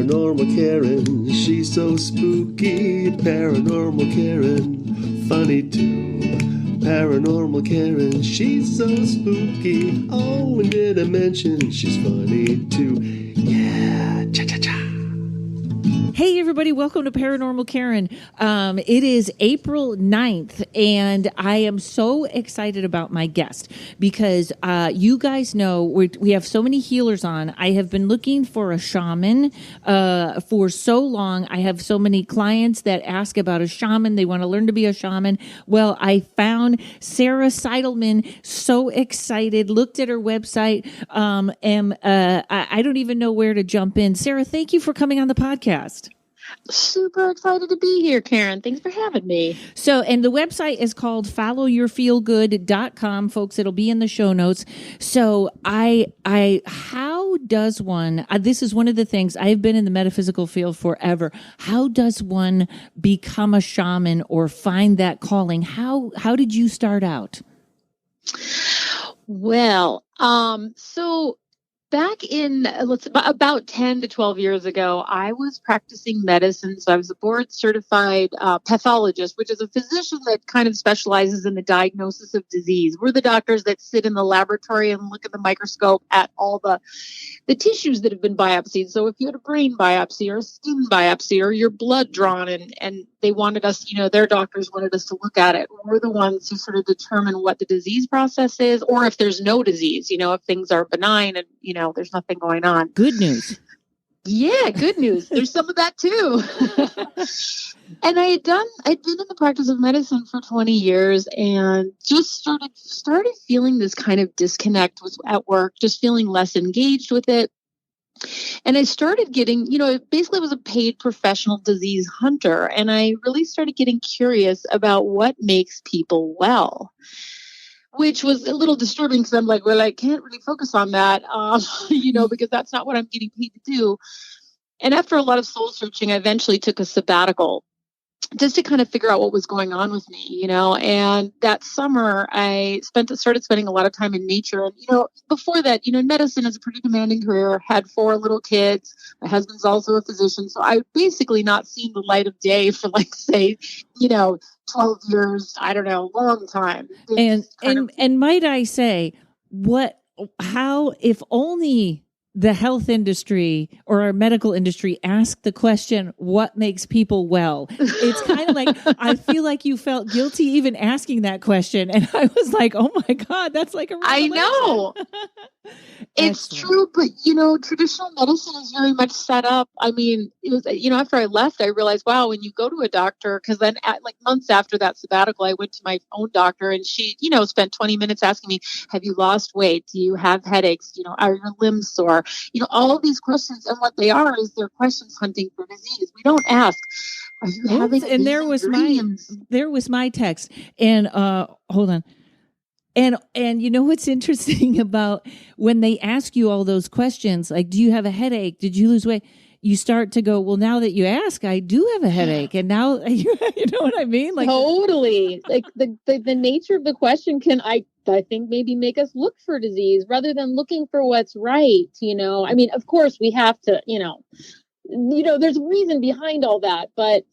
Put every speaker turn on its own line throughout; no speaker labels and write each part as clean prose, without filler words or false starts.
Paranormal Karen, she's so spooky. Paranormal Karen, funny too. Paranormal Karen, she's so spooky. Oh, and did I mention she's funny too? Yeah, cha-cha-cha.
Hey, everybody. Welcome to Paranormal Karen. It is April 9th, and I am so excited about my guest because you guys know we have so many healers on. I have been looking for a shaman for so long. I have so many clients that ask about a shaman. They want to learn to be a shaman. Well, I found Sarah Seidelmann. So excited. Looked at her website. I don't even know where to jump in. Sarah, thank you for coming on the podcast.
Super excited to be here, Karen. Thanks for having me.
So, and the website is called followyourfeelgood.com, folks. It'll be in the show notes. So how does one, this is one of the things, I've been in the metaphysical field forever. How does one become a shaman or find that calling? How did you start out?
Well, so back in about 10 to 12 years ago, I was practicing medicine. So I was a board certified pathologist, which is a physician that kind of specializes in the diagnosis of disease. We're the doctors that sit in the laboratory and look at the microscope at all the tissues that have been biopsied. So if you had a brain biopsy or a skin biopsy or your blood drawn and they wanted us, their doctors wanted us to look at it, we're the ones who sort of determine what the disease process is, or if there's no disease, if things are benign and, there's nothing going on.
Good news.
Yeah, good news. There's some of that too. And I'd been in the practice of medicine for 20 years and just started feeling this kind of disconnect at work, just feeling less engaged with it. And I started getting, basically I was a paid professional disease hunter. And I really started getting curious about what makes people well, which was a little disturbing because I'm like, well, I can't really focus on that, because that's not what I'm getting paid to do. And after a lot of soul searching, I eventually took a sabbatical just to kind of figure out what was going on with me, and that summer I started spending a lot of time in nature. And, before that, medicine is a pretty demanding career, had 4 little kids. My husband's also a physician. So I've basically not seen the light of day for 12 years, I don't know, long time.
And might I say, how, if only the health industry or our medical industry asked the question, what makes people well? It's kind of like, I feel like you felt guilty even asking that question. And I was like, oh my God, that's like a revelation.
I know. It's true, but traditional medicine is very much set up. I mean, it was, after I left, I realized, wow, when you go to a doctor, because then months after that sabbatical, I went to my own doctor and she, spent 20 minutes asking me, have you lost weight? Do you have headaches? Are your limbs sore? All of these questions. And what they are is they're questions hunting for disease. We don't ask, are you having
and there was my text. And hold on. And what's interesting about when they ask you all those questions, like, do you have a headache? Did you lose weight? You start to go, well, now that you ask, I do have a headache. And now, you know what I mean? Like,
totally. Like the nature of the question can, I think, maybe make us look for disease rather than looking for what's right. I mean, of course we have to, there's a reason behind all that, but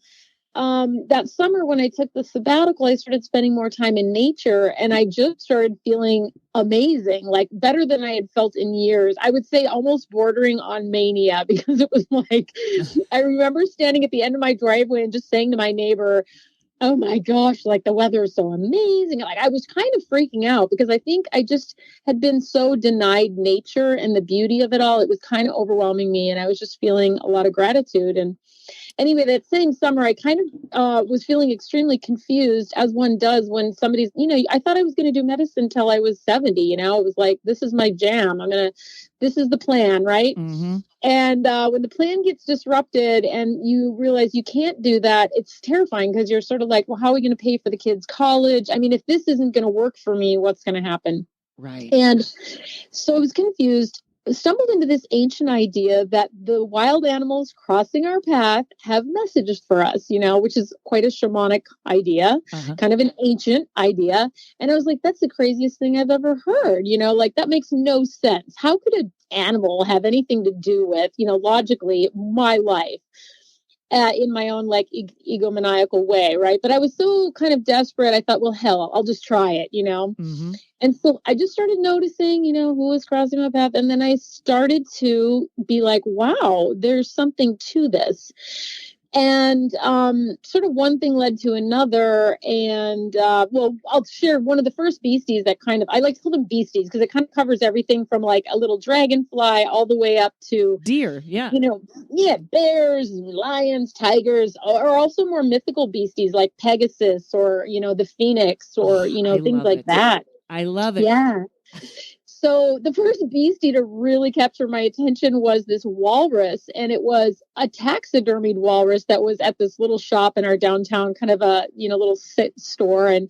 that summer when I took the sabbatical, I started spending more time in nature and I just started feeling amazing, like better than I had felt in years. I would say almost bordering on mania, because it was like, I remember standing at the end of my driveway and just saying to my neighbor, oh my gosh, like the weather is so amazing. Like I was kind of freaking out because I think I just had been so denied nature and the beauty of it all. It was kind of overwhelming me and I was just feeling a lot of gratitude. And anyway, that same summer, I kind of was feeling extremely confused, as one does when somebody's, I thought I was going to do medicine until I was 70, it was like, this is my jam. This is the plan, right?
Mm-hmm.
And when the plan gets disrupted and you realize you can't do that, it's terrifying because you're sort of like, well, how are we going to pay for the kids' college? I mean, if this isn't going to work for me, what's going to happen?
Right.
And so I was confused. stumbled into this ancient idea that the wild animals crossing our path have messages for us, which is quite a shamanic idea, kind of an ancient idea. And I was like, that's the craziest thing I've ever heard. Like that makes no sense. How could an animal have anything to do with, logically my life? In my own like egomaniacal way, right? But I was so kind of desperate. I thought, well, hell, I'll just try it,
Mm-hmm.
And so I just started noticing, who was crossing my path. And then I started to be like, wow, there's something to this. And sort of one thing led to another. And well, I'll share one of the first beasties that kind of, I like to call them beasties because it kind of covers everything from like a little dragonfly all the way up to
deer. Yeah.
Bears, lions, tigers, or also more mythical beasties like Pegasus or, the Phoenix or, things like that.
I love it.
Yeah. So the first beastie to really capture my attention was this walrus, and it was a taxidermied walrus that was at this little shop in our downtown, kind of a, little store. And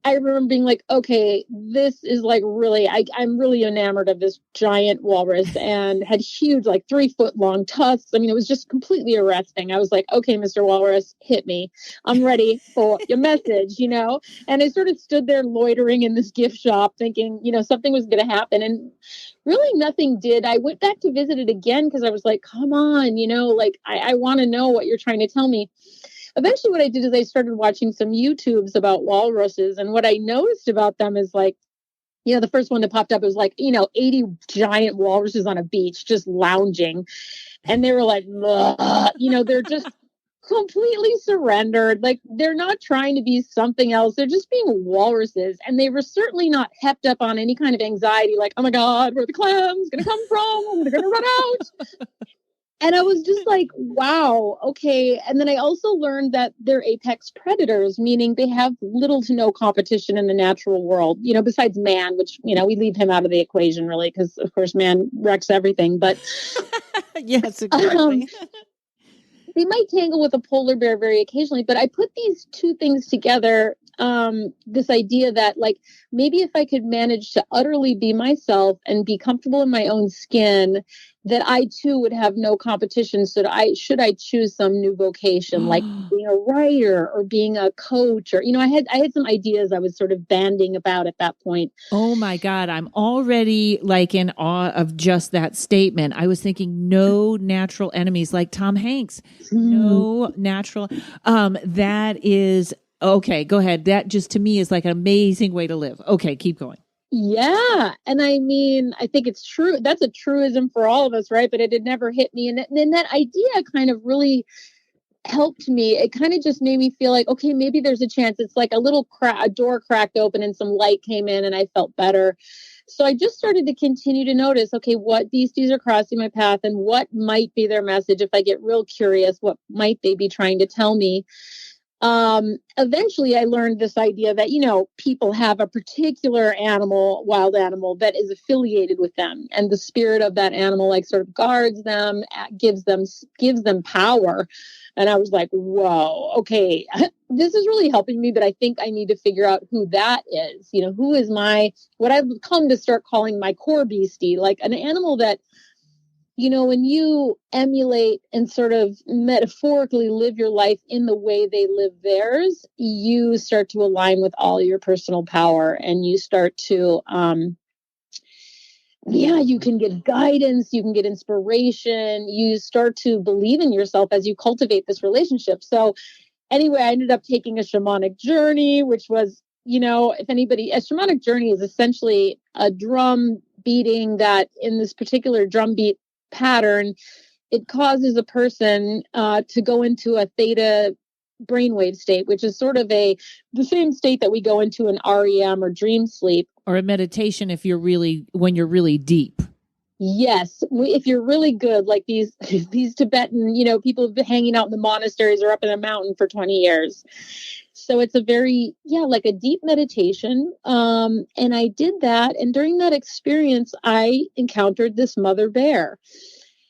I remember being like, okay, this is like really, I'm really enamored of this giant walrus, and had huge, like 3-foot long tusks. I mean, it was just completely arresting. I was like, okay, Mr. Walrus, hit me. I'm ready for your message, And I sort of stood there loitering in this gift shop thinking, something was going to happen. And really nothing did. I went back to visit it again because I was like, come on, like I want to know what you're trying to tell me. Eventually what I did is I started watching some YouTubes about walruses. And what I noticed about them is like, the first one that popped up was like, 80 giant walruses on a beach just lounging. And they were like, they're just completely surrendered. Like they're not trying to be something else. They're just being walruses. And they were certainly not hepped up on any kind of anxiety. Like, oh my God, where are the clams going to come from? They're going to run out. And I was just like, wow, okay. And then I also learned that they're apex predators, meaning they have little to no competition in the natural world, besides man, which, we leave him out of the equation really, because of course man wrecks everything. But
yes, exactly.
They might tangle with a polar bear very occasionally, but I put these two things together. This idea that like, maybe if I could manage to utterly be myself and be comfortable in my own skin, that I too would have no competition. So should I choose some new vocation, like being a writer or being a coach, or, I had some ideas I was sort of banding about at that point.
Oh my God. I'm already like in awe of just that statement. I was thinking no natural enemies like Tom Hanks, no natural, that is, okay, go ahead. That just to me is like an amazing way to live. Okay, keep going.
Yeah. And I mean, I think it's true. That's a truism for all of us, right? But it had never hit me. And then that idea kind of really helped me. It kind of just made me feel like, okay, maybe there's a chance. It's like a door cracked open and some light came in and I felt better. So I just started to continue to notice, okay, what beasties are crossing my path and what might be their message. If I get real curious, what might they be trying to tell me? Eventually I learned this idea that, people have a particular wild animal that is affiliated with them, and the spirit of that animal, like sort of guards them, gives them power. And I was like, whoa, okay, this is really helping me, but I think I need to figure out who that is. Who is what I've come to start calling my core beastie, like an animal that, when you emulate and sort of metaphorically live your life in the way they live theirs, you start to align with all your personal power, and you start to, you can get guidance, you can get inspiration, you start to believe in yourself as you cultivate this relationship. So anyway, I ended up taking a shamanic journey, which was, a shamanic journey is essentially a drum beating that in this particular drum beat pattern, it causes a person to go into a theta brainwave state, which is sort of the same state that we go into in REM or dream sleep.
Or a meditation when you're really deep.
Yes. If you're really good, like these Tibetan, people have been hanging out in the monasteries or up in a mountain for 20 years. So it's a very, like a deep meditation. And I did that. And during that experience, I encountered this mother bear.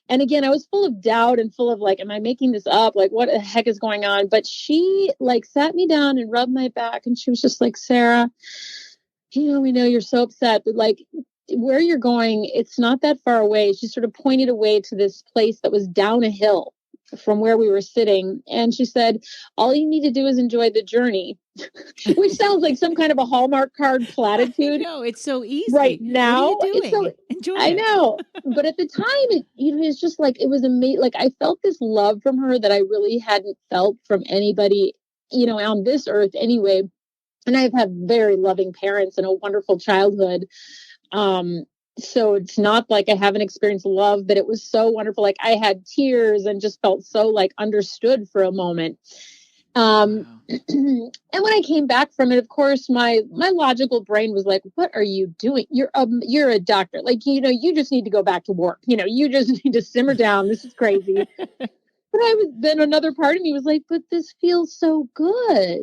And again, I was full of doubt and full of like, am I making this up? Like, what the heck is going on? But she like sat me down and rubbed my back. And she was just like, Sarah, we know you're so upset, but like, where you're going, it's not that far away. She sort of pointed away to this place that was down a hill from where we were sitting. And she said, all you need to do is enjoy the journey, which sounds like some kind of a Hallmark card platitude.
No, it's so easy.
Right now,
what are you doing? Enjoy it.
I know. But at the time, it's just like, it was amazing. Like, I felt this love from her that I really hadn't felt from anybody, on this earth anyway. And I've had very loving parents and a wonderful childhood. So it's not like I haven't experienced love, but it was so wonderful. Like, I had tears and just felt so like understood for a moment. Wow. And when I came back from it, of course, my logical brain was like, what are you doing? You're a doctor. Like, you just need to go back to work. You just need to simmer down. This is crazy. But then another part of me was like, but this feels so good.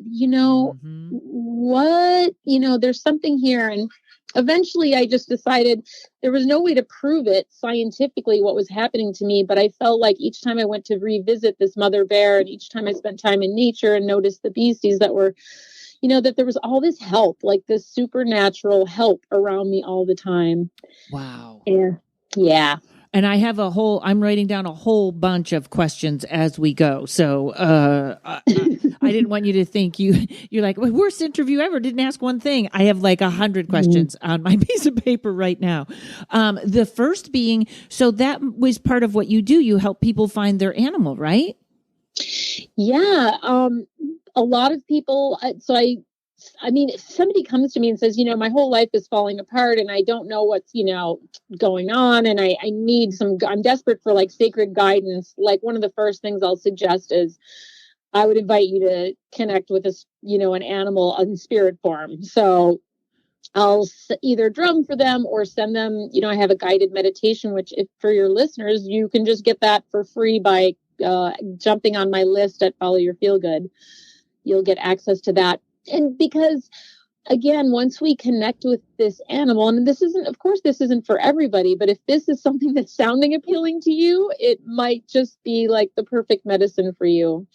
What, there's something here. And eventually I just decided there was no way to prove it scientifically what was happening to me. But I felt like each time I went to revisit this mother bear, and each time I spent time in nature and noticed the beasties that were, that there was all this help, like this supernatural help around me all the time.
Wow.
Yeah.
And I have I'm writing down a whole bunch of questions as we go. So I didn't want you to think you're like, well, worst interview ever, didn't ask one thing. I have like 100 questions on my piece of paper right now. The first being, so that was part of what you do. You help people find their animal, right?
Yeah. A lot of people, if somebody comes to me and says, my whole life is falling apart and I don't know what's, going on, and I'm desperate for like sacred guidance. Like, one of the first things I'll suggest is I would invite you to connect with an animal in spirit form. So I'll either drum for them or send them, I have a guided meditation, which if for your listeners, you can just get that for free by jumping on my list at Follow Your Feel Good. You'll get access to that. And because, again, once we connect with this animal, and this isn't for everybody, but if this is something that's sounding appealing to you, it might just be like the perfect medicine for you.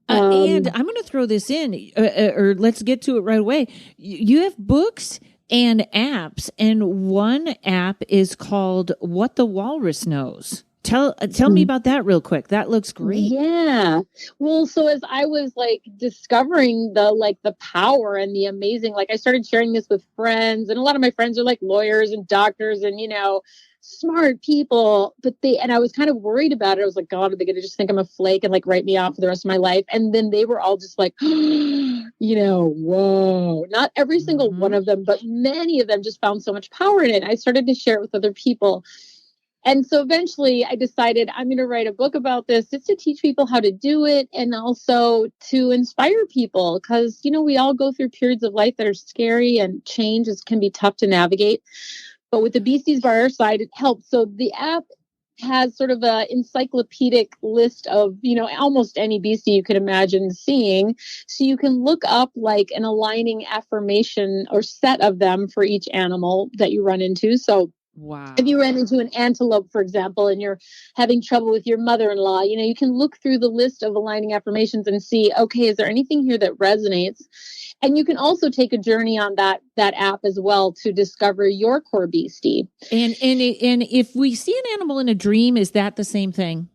And I'm going to throw this in, or let's get to it right away. You have books and apps, and one app is called What the Walrus Knows. Tell me about that real quick. That looks great.
Yeah. Well, so as I was like discovering the power and the amazing, like, I started sharing this with friends, and a lot of my friends are like lawyers and doctors and, smart people, and I was kind of worried about it. I was like, God, are they going to just think I'm a flake and like write me off for the rest of my life? And then they were all just like, whoa, not every single one of them, but many of them just found so much power in it. I started to share it with other people. And so eventually I decided I'm going to write a book about this, just to teach people how to do it, and also to inspire people, because, we all go through periods of life that are scary, and change can be tough to navigate. But with the beasties by our side, it helps. So the app has sort of an encyclopedic list of, almost any beastie you could imagine seeing. So you can look up like an aligning affirmation or set of them for each animal that you run into. So
wow.
If you ran into an antelope, for example, and you're having trouble with your mother-in-law, you can look through the list of aligning affirmations and see, okay, is there anything here that resonates? And you can also take a journey on that app as well to discover your core beastie.
And if we see an animal in a dream, is that the same thing?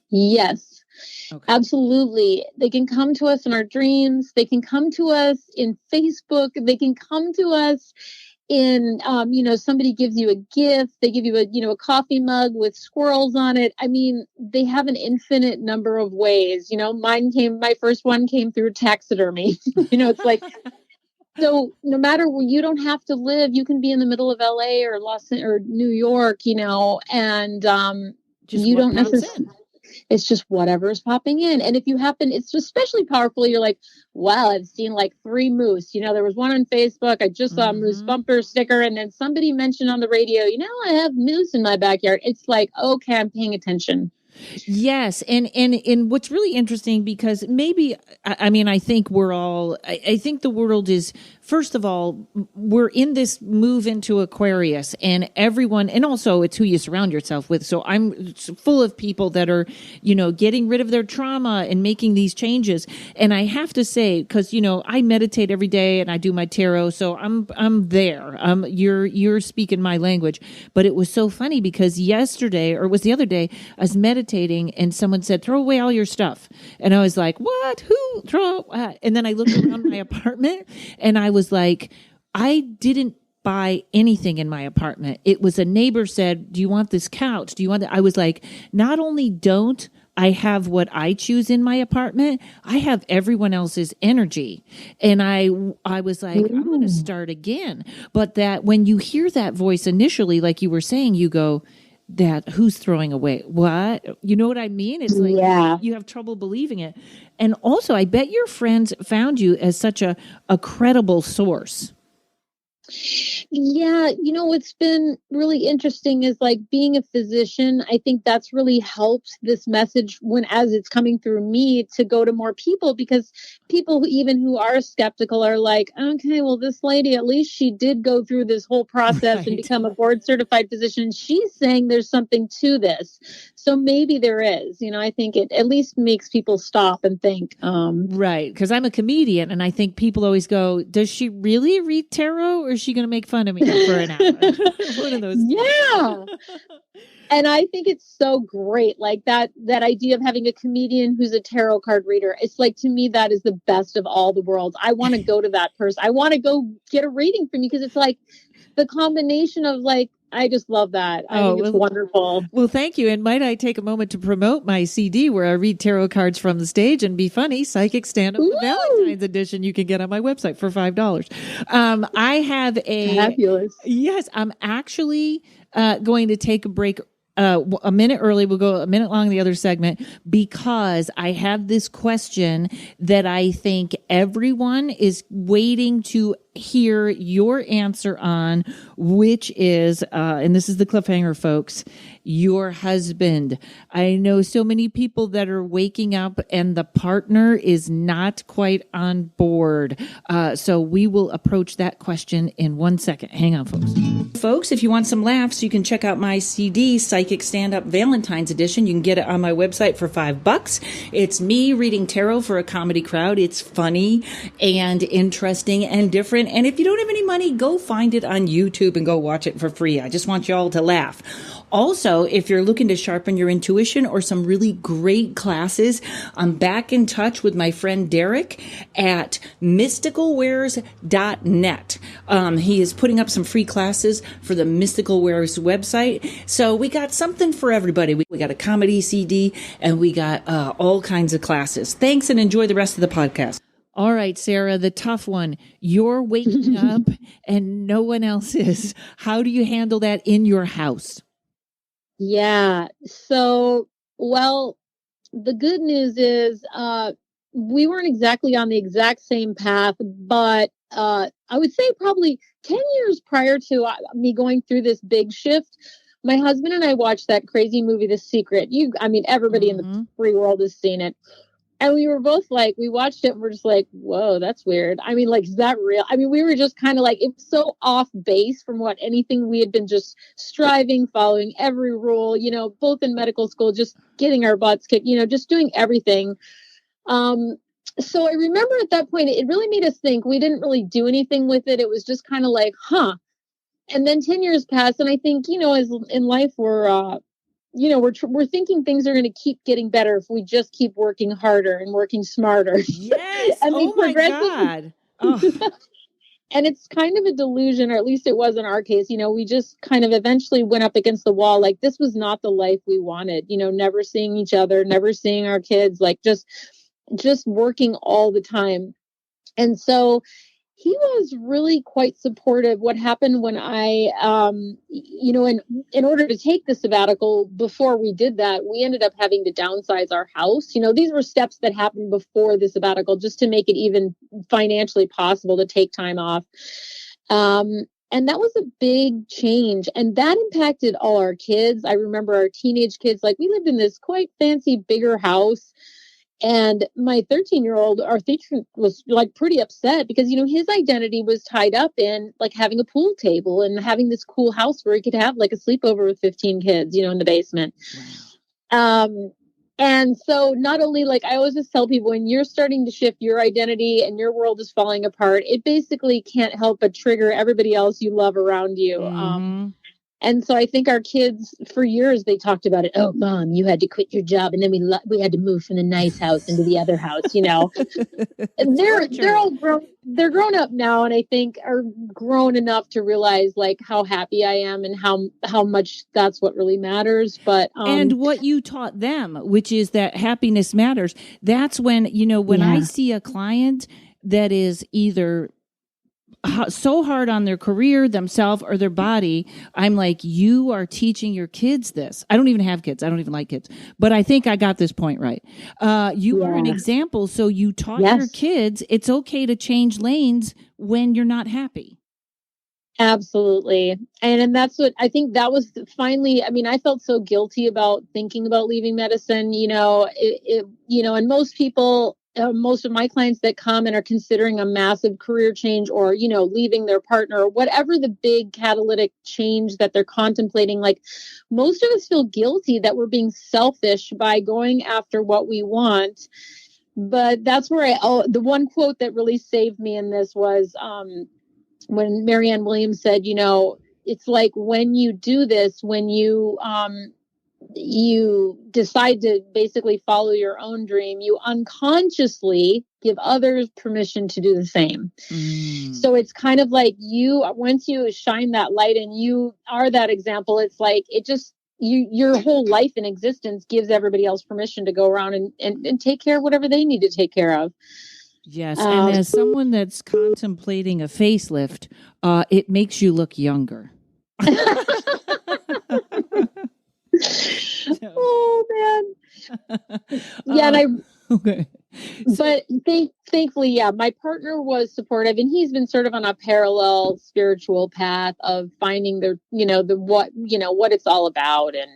Yes.
Okay.
Absolutely. They can come to us in our dreams. They can come to us in Facebook. They can come to us in, somebody gives you a gift. They give you a coffee mug with squirrels on it. I mean, they have an infinite number of ways. My first one came through taxidermy. It's like, so no matter where, you don't have to live, you can be in the middle of LA or New York, and you don't necessarily. It's just whatever's popping in. And if you happen, it's especially powerful. You're like, wow, I've seen like 3 moose. There was one on Facebook. I just saw a moose bumper sticker. And then somebody mentioned on the radio, I have moose in my backyard. It's like, okay, I'm paying attention.
Yes, and what's really interesting, because maybe I mean, I think we're all I think the world is, first of all, we're in this move into Aquarius, and everyone, and also it's who you surround yourself with. So I'm full of people that are, getting rid of their trauma and making these changes. And I have to say, because I meditate every day and I do my tarot, so I'm there. You're speaking my language. But it was so funny because yesterday, or it was the other day, I was meditating and someone said, "Throw away all your stuff," and I was like, "What? Who throw?" And then I looked around my apartment and I was like, I didn't buy anything in my apartment. It was a neighbor said, "Do you want this couch? Do you want that?" I was like, not only don't I have what I choose in my apartment, I have everyone else's energy. And I was like, I'm going to start again. But that when you hear that voice initially, like you were saying, you go, that who's throwing away what? You know what I mean? It's like, you have trouble believing it. And also, I bet your friends found you as such a credible source.
Yeah, what's been really interesting is like being a physician. I think that's really helped this message as it's coming through me to go to more people, because people who are skeptical are like, okay, well, this lady, at least she did go through this whole process and become a board certified physician. She's saying there's something to this. So maybe there is, I think it at least makes people stop and think.
Right. Because I'm a comedian and I think people always go, does she really read tarot, or is she going to make fun of me for an hour? One of those.
Yeah. And I think it's so great. Like that idea of having a comedian who's a tarot card reader. It's like, to me, that is the best of all the worlds. I want to go to that person. I want to go get a reading from you, because it's like the combination of like, I just love that. I think it's wonderful.
Well, thank you. And might I take a moment to promote my CD where I read tarot cards from the stage and be funny, Psychic Stand-Up Valentine's Edition. You can get on my website for $5. I have
Fabulous.
Yes, I'm actually going to take a break a minute early. We'll go a minute long in the other segment, because I have this question that I think everyone is waiting to hear your answer on, which is, and this is the cliffhanger, folks, your husband. I know so many people that are waking up and the partner is not quite on board. So we will approach that question in 1 second. Hang on, folks. Folks, if you want some laughs, you can check out my CD, Psychic Stand-Up Valentine's Edition. You can get it on my website for $5. It's me reading tarot for a comedy crowd. It's funny and interesting and different. And if you don't have any money, go find it on YouTube and go watch it for free. I just want you all to laugh. Also, if you're looking to sharpen your intuition or some really great classes, I'm back in touch with my friend Derek at mysticalwares.net. He is putting up some free classes for the Mystical Wares website. So we got something for everybody. We got a comedy CD and we got all kinds of classes. Thanks, and enjoy the rest of the podcast. All right, Sarah, the tough one. You're waking up and no one else is. How do you handle that in your house?
Yeah. So, well, the good news is we weren't exactly on the exact same path, but I would say probably 10 years prior to me going through this big shift, my husband and I watched that crazy movie, The Secret. Everybody in the free world has seen it. And we were both like, we watched it and we're just like, whoa, that's weird. I mean, like, is that real? I mean, we were just kind of like, it was so off base from what anything we had been just striving, following every rule, both in medical school, just getting our butts kicked, just doing everything. So I remember at that point, it really made us think. We didn't really do anything with it. It was just kind of like, huh. And then 10 years passed. And I think, as in life, we're thinking things are going to keep getting better if we just keep working harder and working smarter.
Yes.
And
oh my God. Oh.
And it's kind of a delusion, or at least it was in our case. We just kind of eventually went up against the wall. Like, this was not the life we wanted, never seeing each other, never seeing our kids, like just working all the time. And so he was really quite supportive. What happened when I, in order to take the sabbatical, before we did that, we ended up having to downsize our house. These were steps that happened before the sabbatical just to make it even financially possible to take time off. And that was a big change. And that impacted all our kids. I remember our teenage kids, like we lived in this quite fancy, bigger house. And my 13-year-old, our teacher was like pretty upset because, his identity was tied up in like having a pool table and having this cool house where he could have like a sleepover with 15 kids, in the basement. Wow. And so not only like I always just tell people when you're starting to shift your identity and your world is falling apart, it basically can't help but trigger everybody else you love around you.
Mm-hmm.
And so I think our kids for years, they talked about it. Oh, Mom, you had to quit your job. And then we had to move from the nice house into the other house, And they're all grown. They're grown up now. And I think are grown enough to realize like how happy I am and how much that's what really matters. But,
and what you taught them, which is that happiness matters. That's when, when I see a client that is either so hard on their career, themselves, or their body, I'm like, you are teaching your kids this. I don't even have kids. I don't even like kids. But I think I got this point right. You are an example. So you taught your kids it's okay to change lanes when you're not happy.
Absolutely. And that's what I think that was finally, I felt so guilty about thinking about leaving medicine, and most people, most of my clients that come and are considering a massive career change or, leaving their partner or whatever the big catalytic change that they're contemplating, like most of us feel guilty that we're being selfish by going after what we want. But that's where the one quote that really saved me in this was, when Marianne Williams said, it's like when you do this, when you decide to basically follow your own dream, you unconsciously give others permission to do the same. So it's kind of like once you shine that light and you are that example, it's like it just your whole life and existence gives everybody else permission to go around and take care of whatever they need to take care of.
Yes, and as someone that's contemplating a facelift, it makes you look younger.
Oh man. And
okay.
But thankfully, my partner was supportive, and he's been sort of on a parallel spiritual path of finding what it's all about and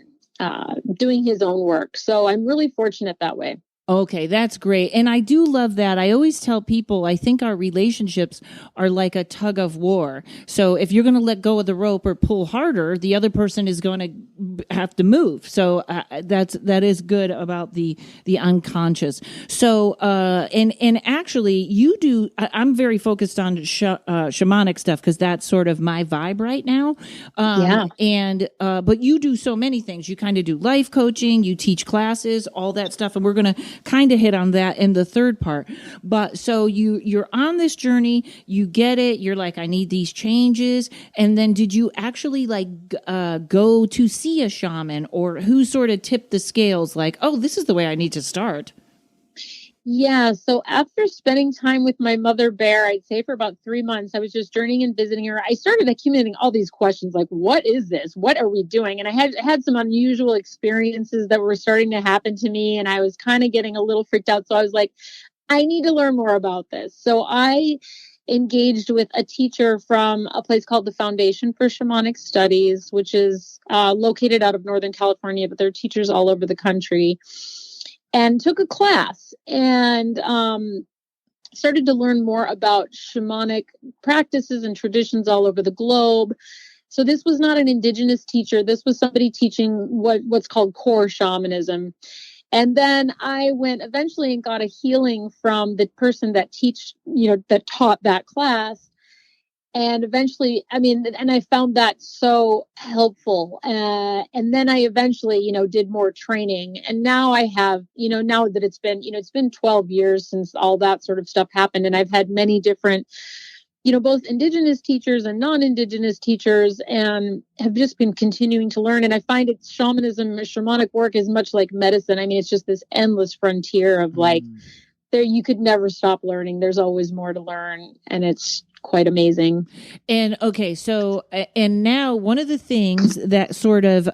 doing his own work. So I'm really fortunate that way.
Okay, that's great. And I do love that. I always tell people, I think our relationships are like a tug of war. So if you're going to let go of the rope or pull harder, the other person is going to have to move. So that is good about the unconscious. So, and actually you do, I'm very focused on shamanic stuff because that's sort of my vibe right now. But you do so many things. You kind of do life coaching, you teach classes, all that stuff. And we're going to kind of hit on that in the third part. But so you're on this journey, you get it, you're like, I need these changes. And then did you actually go to see a shaman, or who sort of tipped the scales like, oh, this is the way I need to start?
Yeah. So after spending time with my mother bear, I'd say for about 3 months, I was just journeying and visiting her. I started accumulating all these questions like, what is this? What are we doing? And I had some unusual experiences that were starting to happen to me. And I was kind of getting a little freaked out. So I was like, I need to learn more about this. So I engaged with a teacher from a place called the Foundation for Shamanic Studies, which is located out of Northern California, but there are teachers all over the country. And took a class and started to learn more about shamanic practices and traditions all over the globe. So this was not an indigenous teacher. This was somebody teaching what's called core shamanism. And then I went eventually and got a healing from the person that taught that class. And eventually, and I found that so helpful. And then I eventually, did more training. And now I have, now that it's been 12 years since all that sort of stuff happened. And I've had many different, both indigenous teachers and non-indigenous teachers, and have just been continuing to learn. And I find shamanism, shamanic work is much like medicine. It's just this endless frontier of there, you could never stop learning. There's always more to learn. And quite amazing.
And okay, so and now one of the things that sort of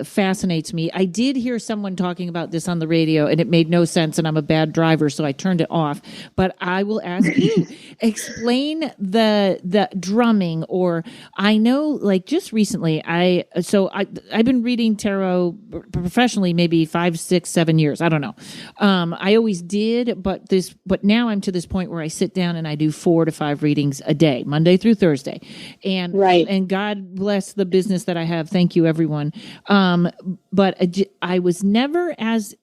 fascinates me, I did hear someone talking about this on the radio, and it made no sense, and I'm a bad driver, so I turned it off. But I will ask you, explain the drumming, or I know, like just recently, I've been reading tarot professionally maybe 5, 6, 7 years. I don't know. I always did, but now I'm to this point where I sit down and I do 4 to 5 readings a day, Monday through Thursday. And
right.
And God bless the business that I have. Thank you, everyone. But I was never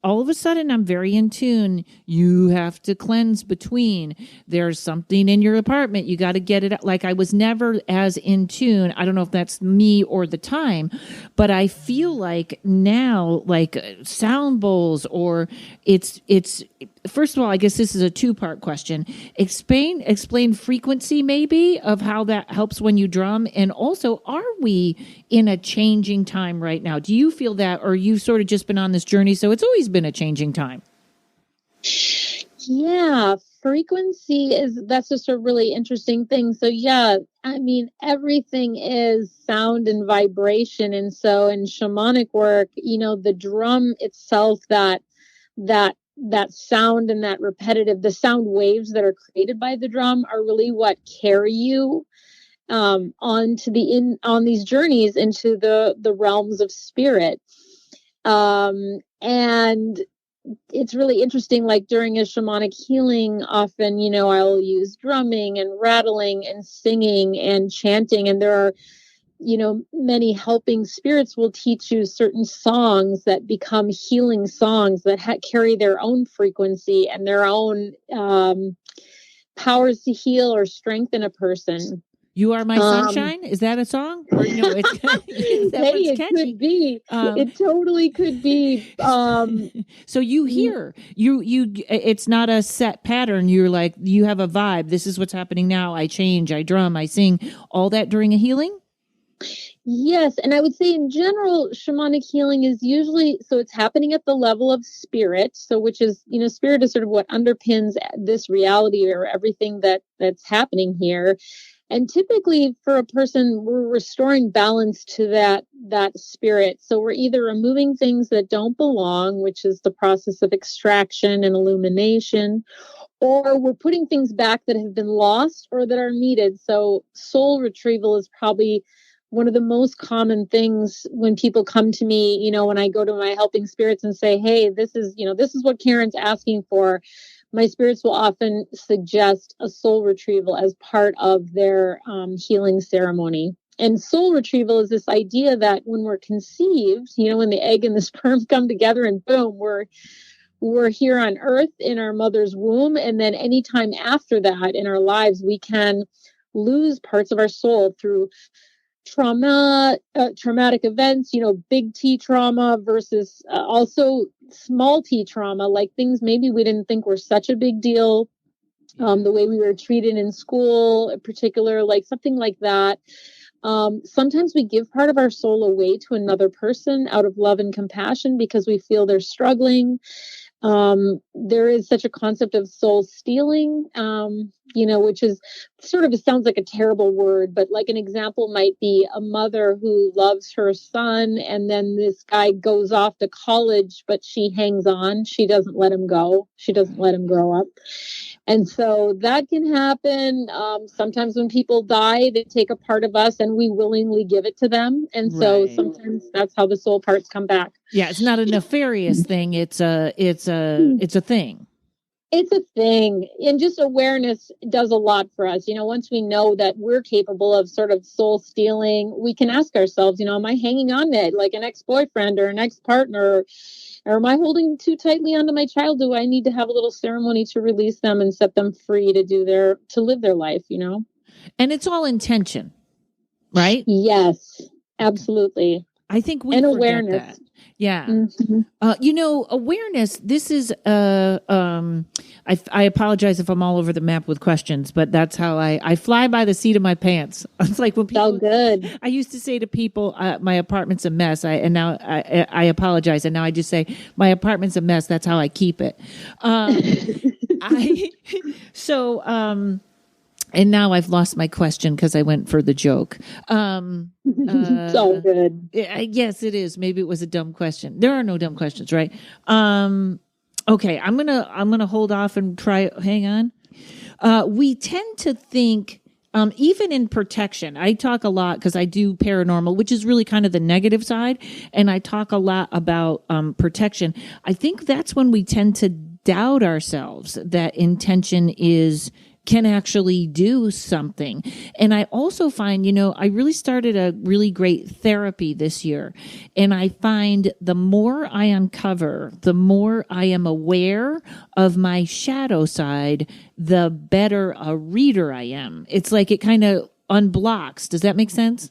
all of a sudden, I'm very in tune. You have to cleanse between. There's something in your apartment. You got to get it out. Like I was never as in tune. I don't know if that's me or the time, but I feel like now, like sound bowls, or it's first of all, I guess this is a 2-part question. Explain frequency maybe of how that helps when you drum. And also, are we in a changing time right now? Do you feel that, or you've sort of just been on this journey, so it's always been a changing time?
Yeah, that's just a really interesting thing. So yeah, I mean, everything is sound and vibration. And so in shamanic work, the drum itself, that sound and that repetitive, the sound waves that are created by the drum are really what carry you on these journeys into the realms of spirit. And it's really interesting, like during a shamanic healing, often, I'll use drumming and rattling and singing and chanting. And there are, many helping spirits will teach you certain songs that become healing songs that carry their own frequency and their own powers to heal or strengthen a person.
You Are My Sunshine? Is that a song? Or no, it's
it could be. It totally could be.
So you hear you. It's not a set pattern. You're like, you have a vibe. This is what's happening now. I change. I drum. I sing. All that during a healing.
Yes, and I would say in general, shamanic healing is usually, so it's happening at the level of spirit. So which is, spirit is sort of what underpins this reality or everything that's happening here. And typically for a person, we're restoring balance to that spirit. So we're either removing things that don't belong, which is the process of extraction and illumination, or we're putting things back that have been lost or that are needed. So soul retrieval is probably one of the most common things when people come to me, when I go to my helping spirits and say, hey, this is what Karen's asking for. My spirits will often suggest a soul retrieval as part of their healing ceremony. And soul retrieval is this idea that when we're conceived, when the egg and the sperm come together and boom, we're here on earth in our mother's womb. And then anytime after that in our lives, we can lose parts of our soul through traumatic events, big T trauma versus also small T trauma, like things maybe we didn't think were such a big deal. The way we were treated in school in particular, like something like that. Sometimes we give part of our soul away to another person out of love and compassion because we feel they're struggling. There is such a concept of soul stealing, which is sort of, it sounds like a terrible word, but like an example might be a mother who loves her son, and then this guy goes off to college, but she hangs on. She doesn't let him go. She doesn't let him grow up. And so that can happen. Sometimes when people die, they take a part of us and we willingly give it to them. And so sometimes that's how the soul parts come back.
Yeah, it's not a nefarious thing. It's a thing.
It's a thing. And just awareness does a lot for us. Once we know that we're capable of sort of soul stealing, we can ask ourselves, am I hanging on to it like an ex-boyfriend or an ex-partner? Or am I holding too tightly onto my child? Do I need to have a little ceremony to release them and set them free to live their life,
And it's all intention, right?
Yes, absolutely.
I think we
and
forget
awareness.
That. Yeah.
Mm-hmm.
Awareness, this is, I apologize if I'm all over the map with questions, but that's how I fly by the seat of my pants. It's like when people,
so good.
I used to say to people, my apartment's a mess. Now I apologize. And now I just say my apartment's a mess. That's how And now I've lost my question because I went for the joke.
It's all good.
Yes, it is. Maybe it was a dumb question. There are no dumb questions, right? Okay, I'm gonna hold off and try. Hang on. We tend to think, even in protection, I talk a lot because I do paranormal, which is really kind of the negative side, and I talk a lot about protection. I think that's when we tend to doubt ourselves that intention can actually do something. And I also find, I really started a really great therapy this year. And I find the more I uncover, the more I am aware of my shadow side, the better a reader I am. It's like it kind of unblocks. Does that make sense?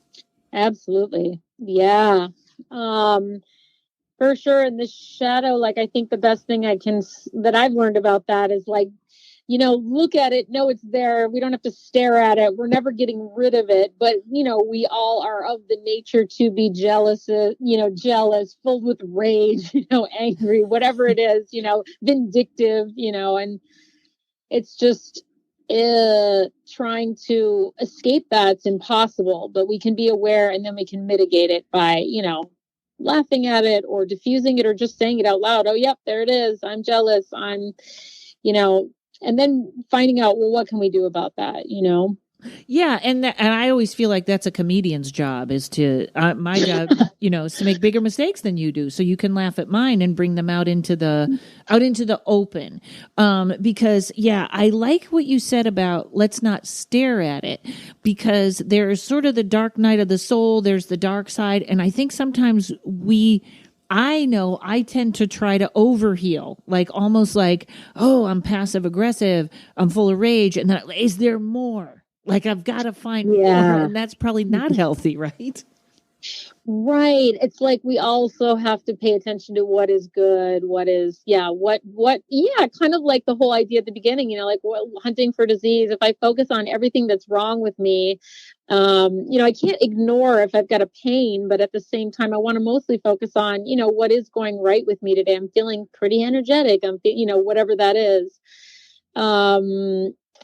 Absolutely. Yeah. For sure. In the shadow, like, I think the best thing that I've learned about that is like, look at it, know it's there. We don't have to stare at it. We're never getting rid of it. But, we all are of the nature to be jealous, jealous, filled with rage, angry, whatever it is, vindictive, and it's just trying to escape that's impossible. But we can be aware, and then we can mitigate it by, laughing at it or diffusing it or just saying it out loud. Oh, yep, there it is. I'm jealous. And then finding out, well, what can we do about that?
Yeah, and I always feel like that's a comedian's job is to my job, is to make bigger mistakes than you do, so you can laugh at mine and bring them out into the open. Because I like what you said about let's not stare at it, because there's sort of the dark night of the soul, there's the dark side, and I think sometimes I know I tend to try to overheal, like almost like, oh, I'm passive aggressive, I'm full of rage, and then is there more? Like I've got to find more, and that's probably not healthy, right?
Right. It's like we also have to pay attention to what is good, kind of like the whole idea at the beginning, like hunting for disease. If I focus on everything that's wrong with me, I can't ignore if I've got a pain, but at the same time, I want to mostly focus on, what is going right with me today. I'm feeling pretty energetic. Whatever that is.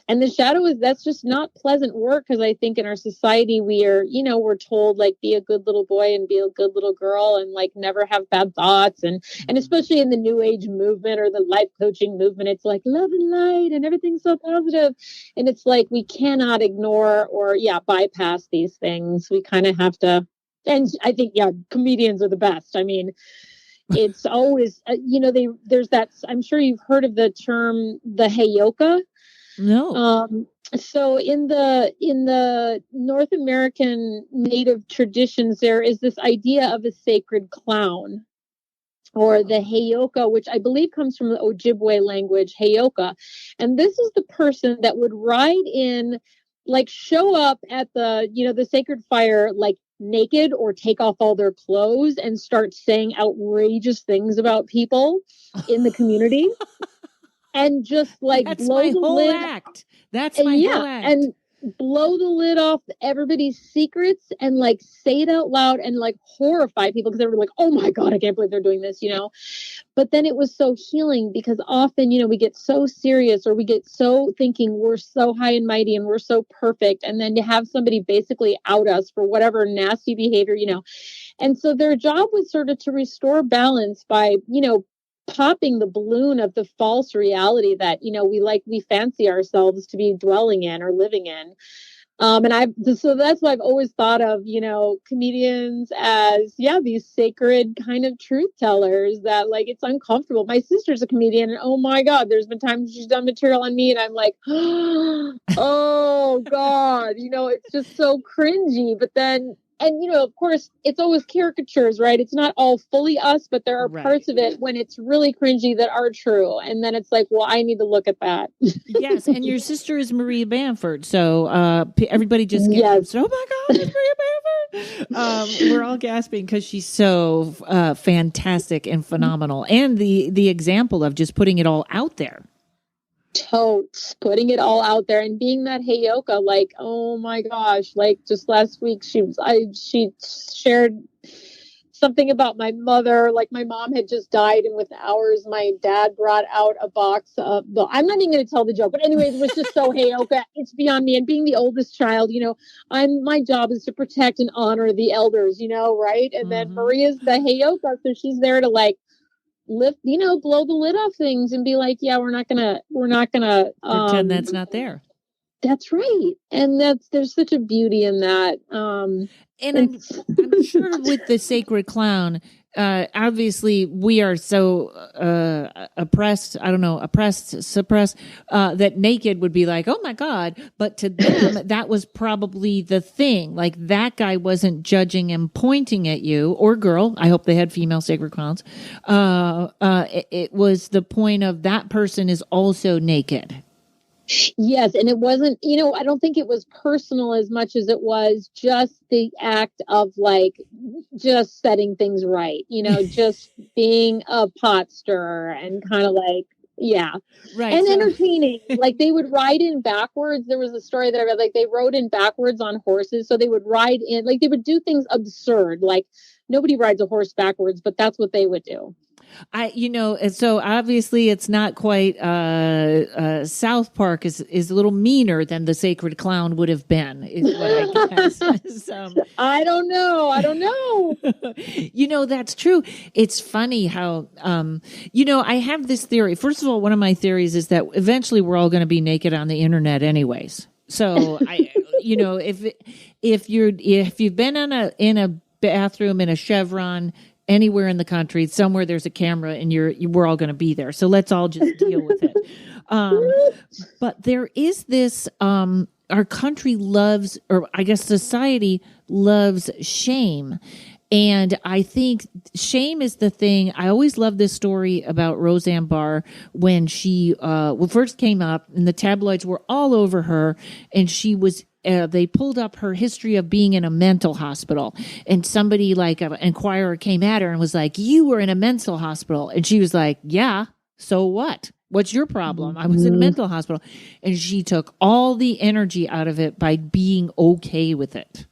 And the shadow that's just not pleasant work, because I think in our society we're told like be a good little boy and be a good little girl and like never have bad thoughts, and especially in the new age movement or the life coaching movement, it's like love and light and everything's so positive, and it's like we cannot ignore or bypass these things. We kind of have to, and I think comedians are the best. I mean, it's always there's that, I'm sure you've heard of the term the heyoka.
No.
So in the North American native traditions, there is this idea of a sacred clown, or the heyoka, which I believe comes from the Ojibwe language, heyoka. And this is the person that would ride in, like show up at the sacred fire, like naked or take off all their clothes and start saying outrageous things about people in the community. And just like
that's
blow
my
the
whole
lid.
Act. That's my whole act.
And blow the lid off everybody's secrets and like say it out loud and like horrify people, because they were like, oh my God, I can't believe they're doing this, But then it was so healing, because often, we get so serious or we get so thinking we're so high and mighty and we're so perfect. And then to have somebody basically out us for whatever nasty behavior, And so their job was sort of to restore balance by, popping the balloon of the false reality that we fancy ourselves to be dwelling in or living in. So that's why I've always thought of comedians as these sacred kind of truth tellers, that like it's uncomfortable. My sister's a comedian, and oh my God, there's been times she's done material on me and I'm like, oh God, it's just so cringy. But then, and of course, it's always caricatures, right? It's not all fully us, but there are parts of it when it's really cringy that are true. And then it's like, well, I need to look at that.
Yes, and your sister is Maria Bamford, so everybody just gasps. Oh my God, it's Maria Bamford! We're all gasping because she's so fantastic and phenomenal, and the example of just putting it all out there.
Totes, putting it all out there and being that heyoka, like, oh my gosh, like just last week she shared something about my mother, like my mom had just died, and with hours, my dad brought out a box of I'm not even going to tell the joke, but anyways, it was just so heyoka. It's beyond me. And being the oldest child, my job is to protect and honor the elders, right? And then Maria's the heyoka, so she's there to like lift, blow the lid off things and be like, yeah, we're not gonna
pretend that's not there.
That's right. And there's such a beauty in that.
And I'm sure with the sacred clown, obviously we are so suppressed, that naked would be like, oh my God. But to them, that was probably the thing. Like that guy wasn't judging and pointing at you or girl. I hope they had female sacred clowns. It was the point of that person is also naked.
Yes. And it wasn't, I don't think it was personal as much as it was just the act of like, just setting things right, just being a pot stirrer and kind of like, yeah.
Right.
And entertaining. Like they would ride in backwards. There was a story that I read, like they rode in backwards on horses. So they would ride in, like they would do things absurd. Like nobody rides a horse backwards, but that's what they would do.
So obviously it's not quite, South Park is a little meaner than the sacred clown would have been, is what I guess.
I don't know.
That's true. It's funny how, I have this theory. First of all, one of my theories is that eventually we're all going to be naked on the internet anyways. So if you've been in a bathroom in a Chevron, anywhere in the country, somewhere there's a camera and we're all going to be there. So let's all just deal with it. But there is this, our country loves, or I guess society loves shame. And I think shame is the thing. I always love this story about Roseanne Barr when she first came up and the tabloids were all over her and she was they pulled up her history of being in a mental hospital, and somebody like an inquirer came at her and was like, you were in a mental hospital. And she was like, yeah, so what? What's your problem? I was in a mental hospital. And she took all the energy out of it by being okay with it.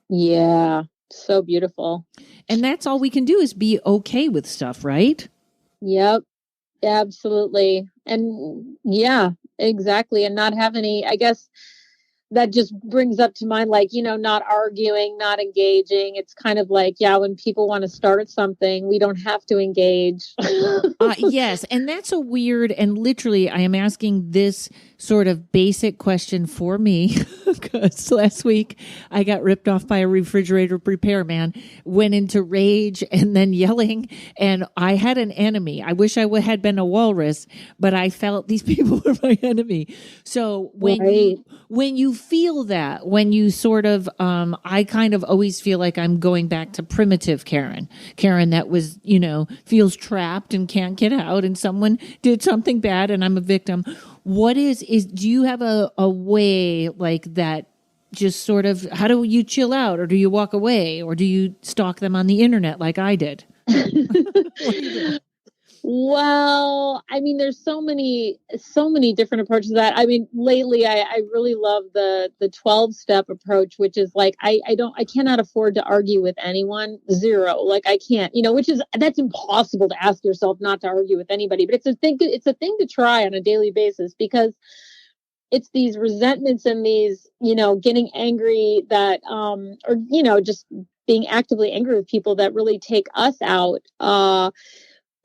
Yeah. So beautiful.
And that's all we can do is be okay with stuff, right?
Yep. Absolutely. And yeah, exactly. And not have any, I guess, that just brings up to mind, like, not arguing, not engaging. It's kind of like, yeah, when people want to start something, we don't have to engage.
Yes. And that's a weird, and literally I am asking this sort of basic question for me because last week I got ripped off by a refrigerator repairman, went into rage and then yelling, and I had an enemy. I wish I had been a walrus, but I felt these people were my enemy. So when you feel that, when you sort of, I kind of always feel like I'm going back to primitive Karen that was, feels trapped and can't get out, and someone did something bad and I'm a victim. What do you have a way like that? Just sort of, how do you chill out, or do you walk away, or do you stalk them on the internet like I did? What do you do?
Well, I mean, there's so many different approaches to that. I mean, lately I really love the 12-step approach, which is like, I cannot afford to argue with anyone. Zero. Like I can't, that's impossible to ask yourself not to argue with anybody, but it's a thing to try on a daily basis, because it's these resentments and these, getting angry that, or, just being actively angry with people that really take us out.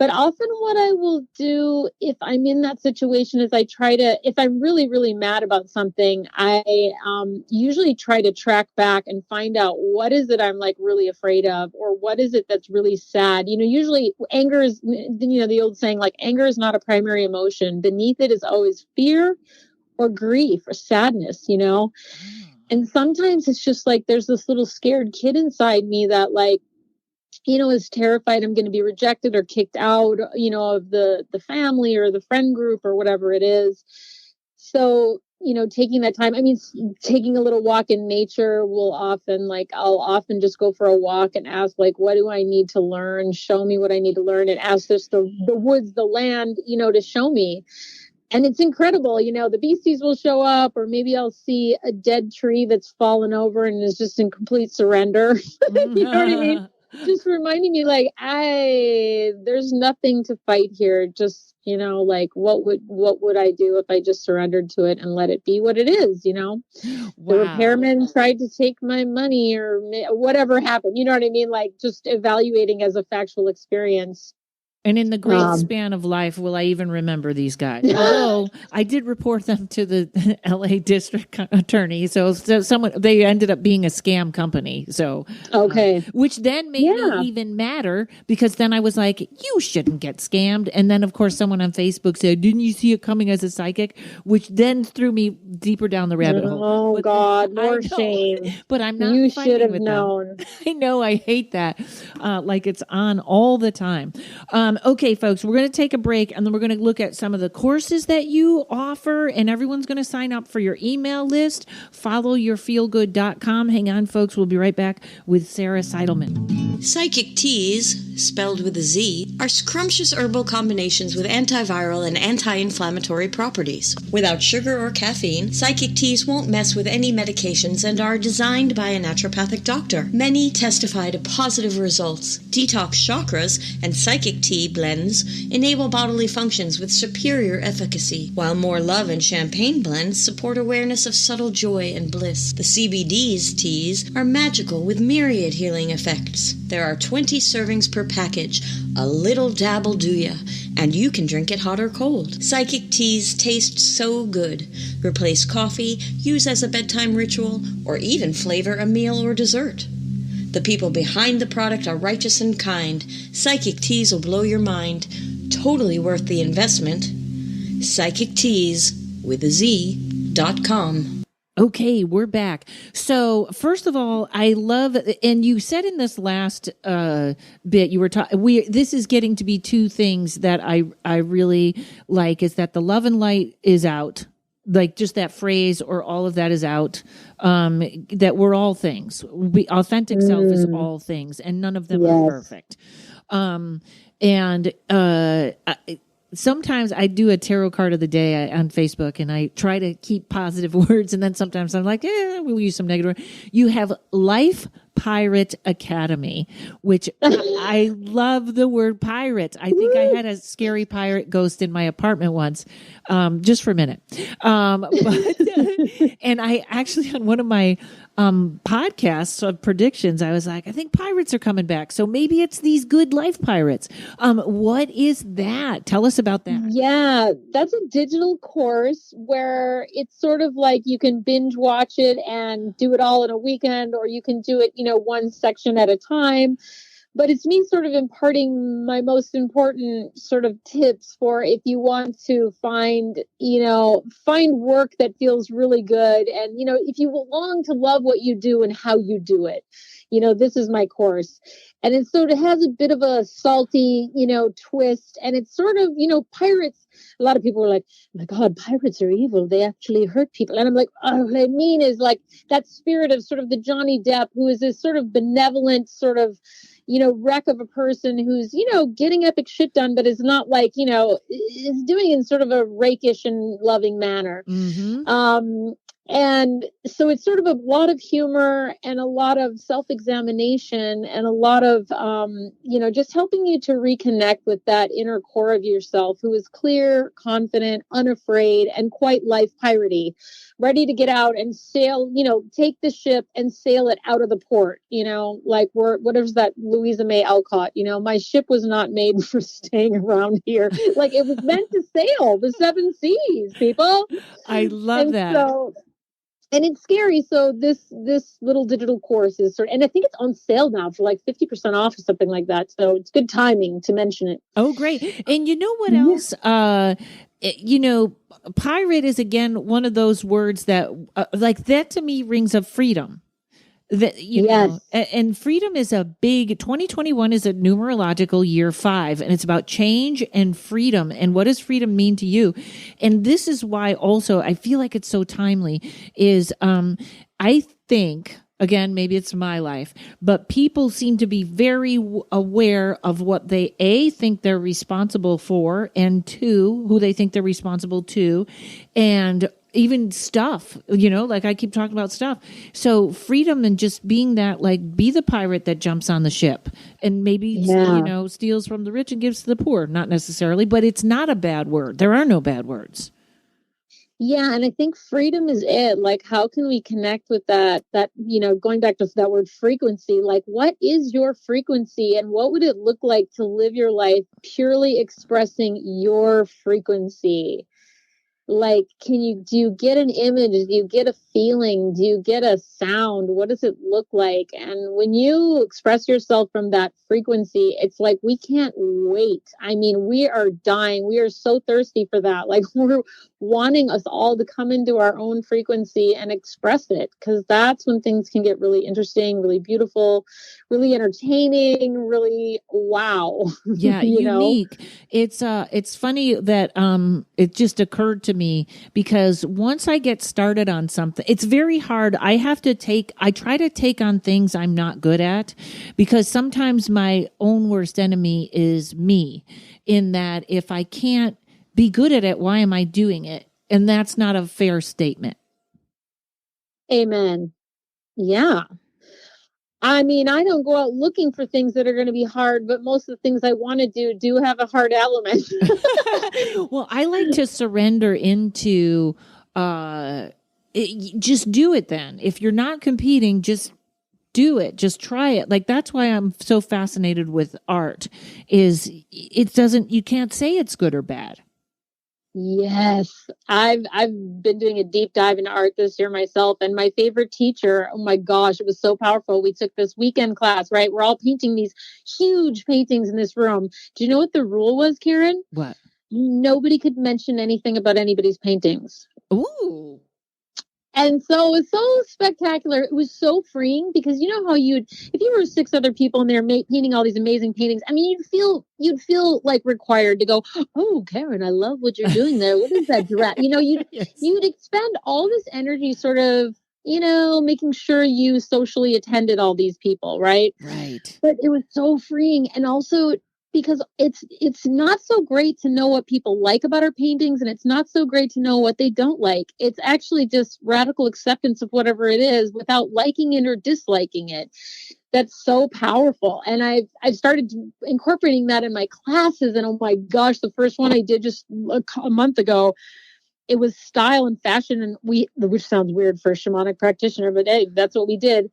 But often what I will do if I'm in that situation is if I'm really, really mad about something, I usually try to track back and find out what is it I'm like really afraid of, or what is it that's really sad. Usually anger is, the old saying, like, anger is not a primary emotion. Beneath it is always fear or grief or sadness, And sometimes it's just like there's this little scared kid inside me that, like, is terrified I'm going to be rejected or kicked out, of the family or the friend group or whatever it is. So, taking that time, I mean, taking a little walk in nature I'll often just go for a walk and ask, like, what do I need to learn? Show me what I need to learn, and ask just the woods, the land, to show me. And it's incredible, the beasties will show up, or maybe I'll see a dead tree that's fallen over and is just in complete surrender. You know what I mean? just reminding me like there's nothing to fight here. Just, like what would I do if I just surrendered to it and let it be what it is, The
Wow.
repairman tried to take my money or whatever happened. You know what I mean? Like just evaluating as a factual experience.
And in the great span of life, will I even remember these guys? Although I did report them to the LA district attorney. So they ended up being a scam company. So,
okay.
Which then made me even madder because then I was like, you shouldn't get scammed. And then, of course, someone on Facebook said, didn't you see it coming as a psychic? Which then threw me deeper down the rabbit hole.
Oh, God, more shame.
But I'm not
You
fighting
should have
with
known.
them. I know, I hate that. Like it's on all the time. Okay, folks, we're going to take a break and then we're going to look at some of the courses that you offer and everyone's going to sign up for your email list. Followyourfeelgood.com. Hang on, folks. We'll be right back with Sarah Seidelmann.
Psychic teas, spelled with a Z, are scrumptious herbal combinations with antiviral and anti-inflammatory properties. Without sugar or caffeine, psychic teas won't mess with any medications and are designed by a naturopathic doctor. Many testify to positive results. Detox chakras and psychic tea blends enable bodily functions with superior efficacy, while more love and champagne blends support awareness of subtle joy and bliss. The CBD's teas are magical with myriad healing effects. There are 20 servings per package. A little dab'll do ya, and you can drink it hot or cold. Psychic teas taste so good. Replace coffee, use as a bedtime ritual, or even flavor a meal or dessert. The people behind the product are righteous and kind. Psychic teas will blow your mind. Totally worth the investment. PsychicTeas.com.
Okay, we're back. So first of all, I love, and you said in this last bit, you were talking, this is getting to be two things that I really like, is that the love and light is out. Like just that phrase or all of that is out, that we're all things. Authentic self is all things and none of them are perfect. Sometimes I do a tarot card of the day on Facebook and I try to keep positive words. And then sometimes I'm like, we'll use some negative. You have Life Pirate Academy, which I love the word pirate. I think I had a scary pirate ghost in my apartment once, just for a minute. And I actually, on one of my podcasts of predictions, I was like, I think pirates are coming back. So maybe it's these good life pirates. What is that? Tell us about that.
Yeah, that's a digital course where it's sort of like you can binge watch it and do it all in a weekend, or you can do it, one section at a time. But it's me sort of imparting my most important sort of tips for if you want to find work that feels really good. And, if you long to love what you do and how you do it, this is my course. And it sort of has a bit of a salty, twist. And it's sort of, pirates. A lot of people are like, oh my God, pirates are evil. They actually hurt people. And I'm like, what I mean is like that spirit of sort of the Johnny Depp, who is this sort of benevolent sort of, wreck of a person who's, getting epic shit done, but is not like, is doing it in sort of a rakish and loving manner. Mm-hmm. And so it's sort of a lot of humor and a lot of self-examination and a lot of, just helping you to reconnect with that inner core of yourself who is clear, confident, unafraid, and quite life piratey, ready to get out and sail, take the ship and sail it out of the port, like whatever's that Louisa May Alcott, my ship was not made for staying around here. Like it was meant to sail the seven seas, people.
I love that.
And it's scary. So this little digital course is and I think it's on sale now for like 50% off or something like that. So it's good timing to mention it.
Oh, great. And you know what else? Pirate is again one of those words that like that to me rings of freedom. That know, and freedom is a big 2021 is a numerological year 5, and it's about change and freedom. And what does freedom mean to you? And this is why also I feel like it's so timely is I think, again, maybe it's my life, but people seem to be very aware of what they think they're responsible for, and 2, who they think they're responsible to, and even stuff, like I keep talking about stuff. So freedom and just being that, like, be the pirate that jumps on the ship and maybe, steals from the rich and gives to the poor. Not necessarily, but it's not a bad word. There are no bad words.
Yeah. And I think freedom is it. Like, how can we connect with that, going back to that word frequency, like, what is your frequency and what would it look like to live your life purely expressing your frequency? Like, do you get an image? Do you get a feeling? Do you get a sound? What does it look like? And when you express yourself from that frequency, it's like, we can't wait. I mean, we are dying. We are so thirsty for that. Like, we're wanting us all to come into our own frequency and express it, because that's when things can get really interesting, really beautiful, really entertaining, really wow.
Yeah, unique. It's funny that it just occurred to me, because once I get started on something, it's very hard. I try to take on things I'm not good at, because sometimes my own worst enemy is me, in that if I can't be good at it, why am I doing it? And that's not a fair statement.
Amen. Yeah. I mean, I don't go out looking for things that are going to be hard, but most of the things I want to do have a hard element.
Well, I like to surrender into, just do it then. If you're not competing, just do it. Just try it. Like, that's why I'm so fascinated with art, is you can't say it's good or bad.
Yes, I've been doing a deep dive into art this year myself, and my favorite teacher, oh my gosh, it was so powerful. We took this weekend class, right? We're all painting these huge paintings in this room. Do you know what the rule was, Karen?
What?
Nobody could mention anything about anybody's paintings.
Ooh.
And so it was so spectacular. It was so freeing, because you know how if you were 6 other people and they're painting all these amazing paintings, I mean, you'd feel like required to go, oh, Karen, I love what you're doing there. What is that giraffe?
Yes.
You'd expend all this energy sort of, making sure you socially attended all these people. Right.
Right.
But it was so freeing. And also, because it's not so great to know what people like about our paintings, and it's not so great to know what they don't like. It's actually just radical acceptance of whatever it is without liking it or disliking it. That's so powerful. And I've started incorporating that in my classes. And oh my gosh, the first one I did just a month ago, it was style and fashion, and which sounds weird for a shamanic practitioner, but hey, that's what we did.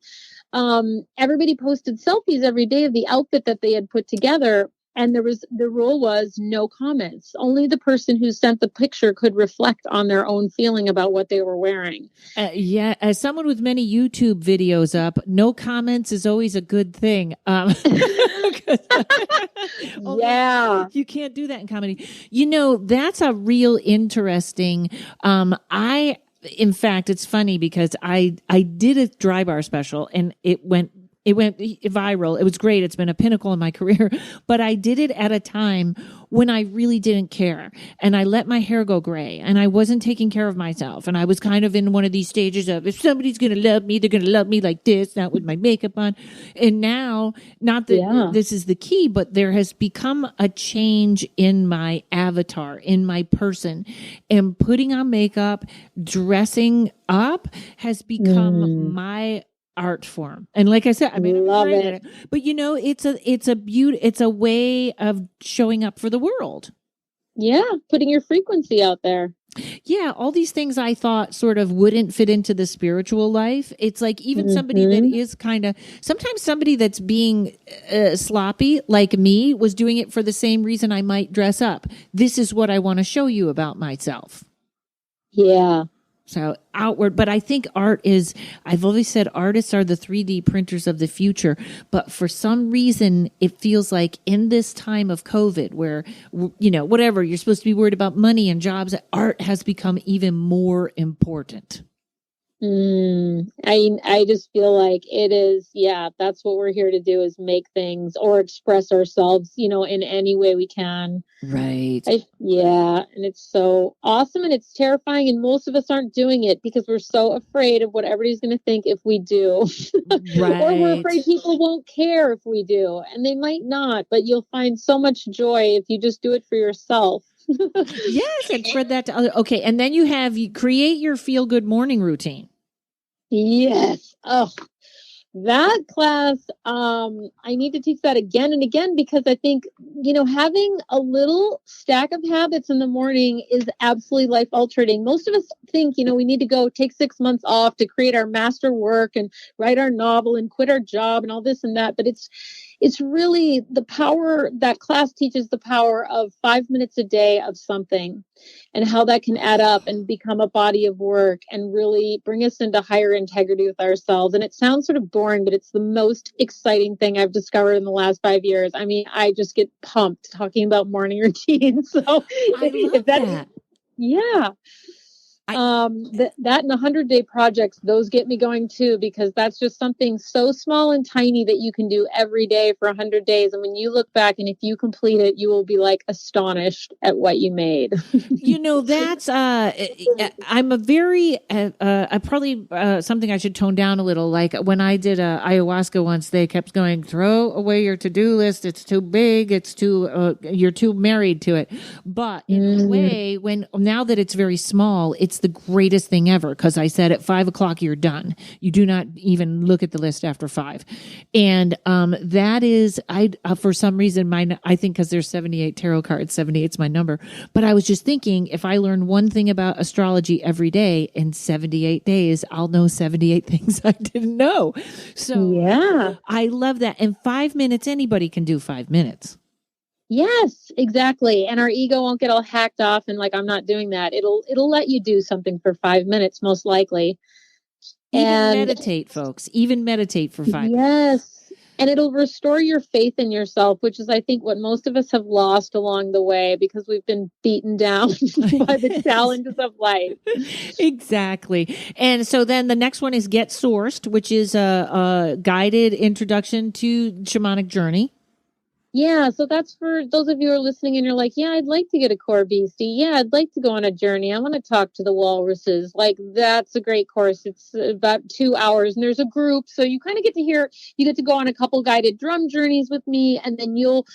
Everybody posted selfies every day of the outfit that they had put together. And the rule was no comments. Only the person who sent the picture could reflect on their own feeling about what they were wearing.
Yeah, as someone with many YouTube videos up, no comments is always a good thing.
Yeah.
You can't do that in comedy. That's a real interesting. In fact, it's funny because I did a dry bar special and it went viral. It was great. It's been a pinnacle in my career, but I did it at a time when I really didn't care. And I let my hair go gray and I wasn't taking care of myself. And I was kind of in one of these stages of, if somebody's going to love me, they're going to love me like this, not with my makeup on. And now, not that this is the key, but there has become a change in my avatar, in my person, and putting on makeup, dressing up has become my art form. And like I said, I mean,
love it.
But it's a way of showing up for the world.
Yeah, putting your frequency out there.
Yeah, all these things I thought sort of wouldn't fit into the spiritual life. It's like even somebody that is sometimes somebody that's being sloppy like me was doing it for the same reason I might dress up. This is what I want to show you about myself.
Yeah.
So outward, but I think I've always said artists are the 3D printers of the future, but for some reason it feels like in this time of COVID where, whatever, you're supposed to be worried about money and jobs, art has become even more important.
I just feel like it is, that's what we're here to do, is make things or express ourselves, in any way we can.
Right.
And it's so awesome and it's terrifying. And most of us aren't doing it because we're so afraid of what everybody's going to think if we do.
Right.
Or we're afraid people won't care if we do. And they might not, but you'll find so much joy if you just do it for yourself.
Yes, and spread that to other. Okay, and then you create your feel good morning routine.
Yes. Oh, that class, I need to teach that again and again, because I think, having a little stack of habits in the morning is absolutely life altering. Most of us think, we need to go take 6 months off to create our master work and write our novel and quit our job and all this and that. But it's really the power that class teaches, the power of 5 minutes a day of something, and how that can add up and become a body of work and really bring us into higher integrity with ourselves. And it sounds sort of boring, but it's the most exciting thing I've discovered in the last 5 years. I mean, I just get pumped talking about morning routines. So
I love that.
Yeah. That and 100-day projects, those get me going too, because that's just something so small and tiny that you can do every day for 100 days. And when you look back and if you complete it, you will be like astonished at what you made.
That's I'm a very I probably something I should tone down a little. Like when I did ayahuasca once, they kept going, throw away your to-do list, it's too big, it's too you're too married to it. But in a way, now that it's very small, it's the greatest thing ever, because I said at 5:00 you're done. You do not even look at the list after 5. And that is, for some reason, mine, I think because there's 78 tarot cards, 78's my number. But I was just thinking, if I learn one thing about astrology every day, in 78 days, I'll know 78 things I didn't know. So yeah, I love that. And 5 minutes, anybody can do 5 minutes.
Yes, exactly. And our ego won't get all hacked off and like, I'm not doing that. It'll let you do something for 5 minutes, most likely.
Meditate, folks. Even meditate for 5 minutes.
Yes. And it'll restore your faith in yourself, which is, I think, what most of us have lost along the way, because we've been beaten down by the challenges of life.
Exactly. And so then the next one is Get Sourced, which is a guided introduction to shamanic journey.
Yeah, so that's for those of you who are listening and you're like, yeah, I'd like to get a core beastie. Yeah, I'd like to go on a journey. I want to talk to the walruses. Like, that's a great course. It's about 2 hours and there's a group. So you kind of get to go on a couple guided drum journeys with me, and then you'll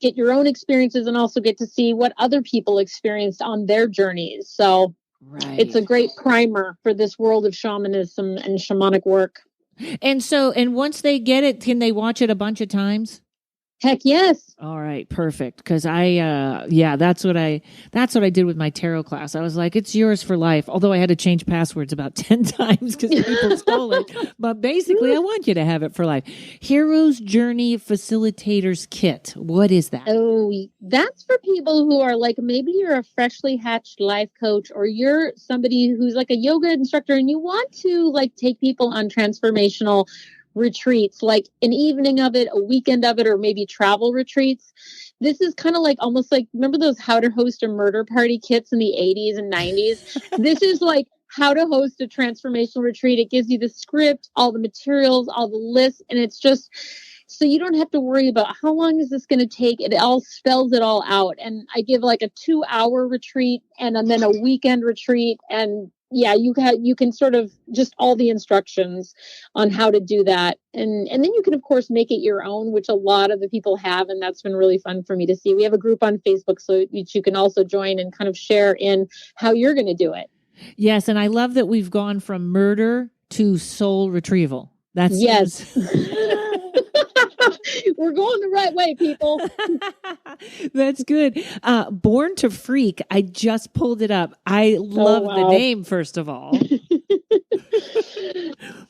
get your own experiences and also get to see what other people experienced on their journeys. So It's a great primer for this world of shamanism and shamanic work.
And once they get it, can they watch it a bunch of times?
Heck yes.
All right, perfect. Because that's what I did with my tarot class. I was like, it's yours for life. Although I had to change passwords about 10 times because people stole it. But basically, I want you to have it for life. Hero's Journey Facilitators Kit. What is that?
Oh, that's for people who are like, maybe you're a freshly hatched life coach, or you're somebody who's like a yoga instructor and you want to like take people on transformational retreats, like an evening of it, a weekend of it, or maybe travel retreats. This is kind of like, almost like, remember those how to host a murder party kits in the 80s and 90s? This is like how to host a transformational retreat. It gives you the script, all the materials, all the lists, and it's just, so you don't have to worry about how long is this going to take. It all spells it all out. And I give like a 2-hour retreat and then a weekend retreat. And yeah, you can sort of just all the instructions on how to do that. And then you can, of course, make it your own, which a lot of the people have. And that's been really fun for me to see. We have a group on Facebook, so you can also join and kind of share in how you're going to do it.
Yes. And I love that we've gone from murder to soul retrieval. That's
yes. We're going the right way, people.
That's good. Born to Freak. I just pulled it up. I love the name, first of all.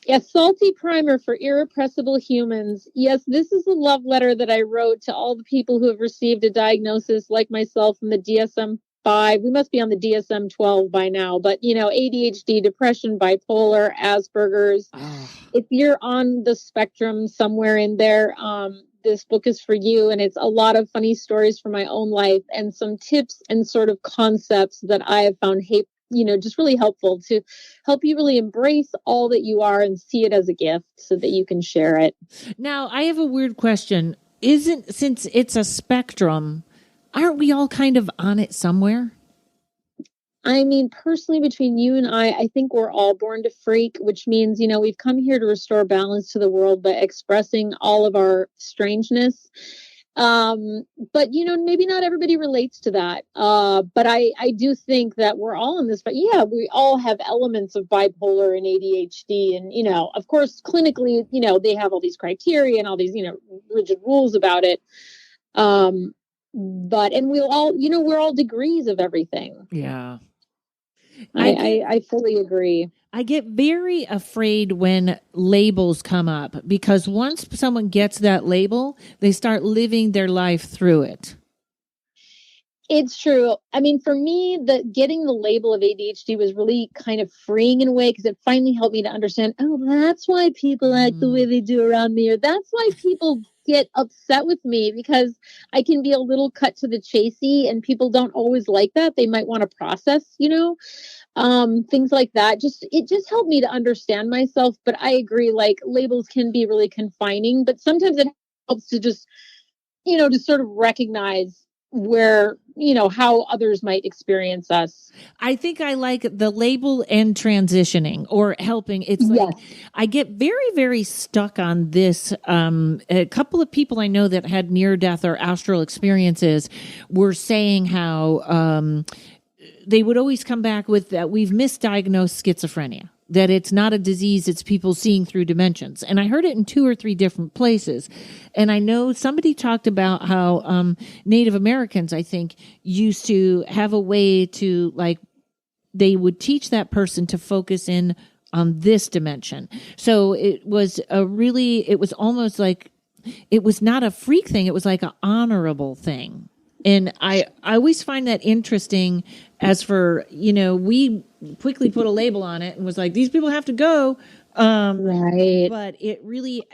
A salty primer for irrepressible humans. Yes, this is a love letter that I wrote to all the people who have received a diagnosis like myself from the DSM-5. We must be on the DSM-12 by now, but ADHD, depression, bipolar, Asperger's. If you're on the spectrum somewhere in there, this book is for you. And it's a lot of funny stories from my own life and some tips and sort of concepts that I have found just really helpful to help you really embrace all that you are and see it as a gift so that you can share it.
Now, I have a weird question. Since it's a spectrum, aren't we all kind of on it somewhere?
I mean, personally, between you and I think we're all born to freak, which means, we've come here to restore balance to the world by expressing all of our strangeness. But maybe not everybody relates to that. But I do think that we're all in this, but yeah, we all have elements of bipolar and ADHD. And, of course, clinically, they have all these criteria and all these, rigid rules about it. And we'll all, we're all degrees of everything.
Yeah.
I fully agree.
I get very afraid when labels come up, because once someone gets that label, they start living their life through it.
It's true. I mean, for me, getting the label of ADHD was really kind of freeing in a way, because it finally helped me to understand, oh, that's why people act the way they do around me, or that's why people get upset with me, because I can be a little cut to the chasey, and people don't always like that. They might want to process, things like that. It just helped me to understand myself. But I agree, like, labels can be really confining, but sometimes it helps to just, to sort of recognize where, how others might experience us.
I think I like the label and transitioning or helping. It's like, I get very, very stuck on this. A couple of people I know that had near death or astral experiences were saying how, they would always come back with that we've misdiagnosed schizophrenia, that it's not a disease, it's people seeing through dimensions. And I heard it in 2 or 3 different places. And I know somebody talked about how Native Americans, I think, used to have a way to, like, they would teach that person to focus in on this dimension. So it was almost like, it was not a freak thing, it was like an honorable thing. And I always find that interesting. As for, we quickly put a label on it and was like, these people have to go.
Right.
But it really,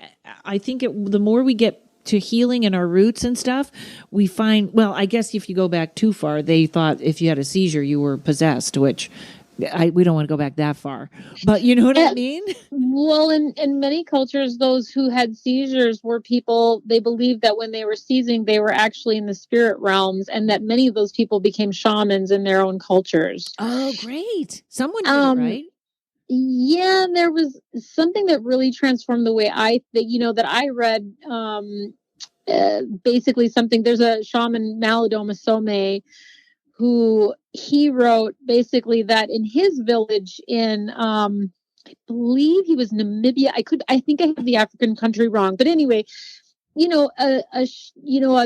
I think the more we get to healing and our roots and stuff, we find, well, I guess if you go back too far, they thought if you had a seizure, you were possessed, which we don't want to go back that far, but you know what I mean?
Well, in many cultures, those who had seizures were people, they believed that when they were seizing, they were actually in the spirit realms, and that many of those people became shamans in their own cultures.
Oh, great. Someone did it, right?
Yeah, there was something that really transformed the way that I read, basically something, there's a shaman, Malidoma Some, who he wrote basically that in his village in, I believe he was Namibia. I think I have the African country wrong, but anyway, a